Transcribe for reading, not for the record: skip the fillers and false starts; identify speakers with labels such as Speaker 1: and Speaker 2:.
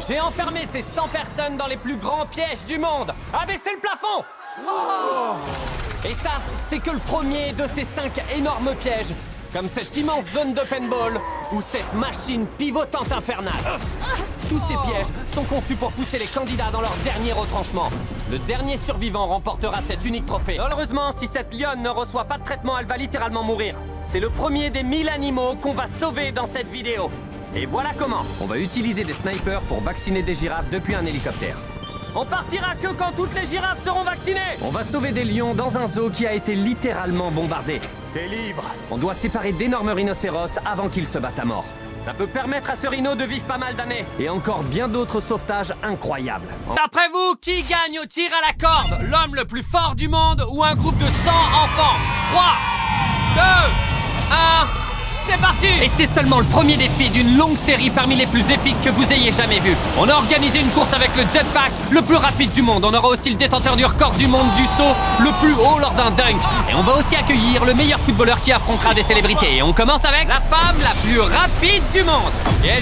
Speaker 1: J'ai enfermé ces 100 personnes dans les plus grands pièges du monde. Abaissez le plafond. Et ça, c'est que le premier de ces 5 énormes pièges. Comme cette immense zone de paintball ou cette machine pivotante infernale. Tous ces pièges sont conçus pour pousser les candidats dans leur dernier retranchement. Le dernier survivant remportera cet unique trophée. Malheureusement, si cette lionne ne reçoit pas de traitement, elle va littéralement mourir. C'est le premier des 1000 animaux qu'on va sauver dans cette vidéo. Et voilà comment. On va utiliser des snipers pour vacciner des girafes depuis un hélicoptère. On partira que quand toutes les girafes seront vaccinées. On va sauver des lions dans un zoo qui a été littéralement bombardé.
Speaker 2: T'es libre.
Speaker 1: On doit séparer d'énormes rhinocéros avant qu'ils se battent à mort. Ça peut permettre à ce rhino de vivre pas mal d'années. Et encore bien d'autres sauvetages incroyables. D'après vous, qui gagne au tir à la corde? L'homme le plus fort du monde ou un groupe de 100 enfants? 3, 2, 1... C'est parti! Et c'est seulement le premier défi d'une longue série parmi les plus épiques que vous ayez jamais vu. On a organisé une course avec le jetpack le plus rapide du monde. On aura aussi le détenteur du record du monde du saut le plus haut lors d'un dunk. Et on va aussi accueillir le meilleur footballeur qui affrontera des célébrités. Et on commence avec la femme la plus rapide du monde. Et elle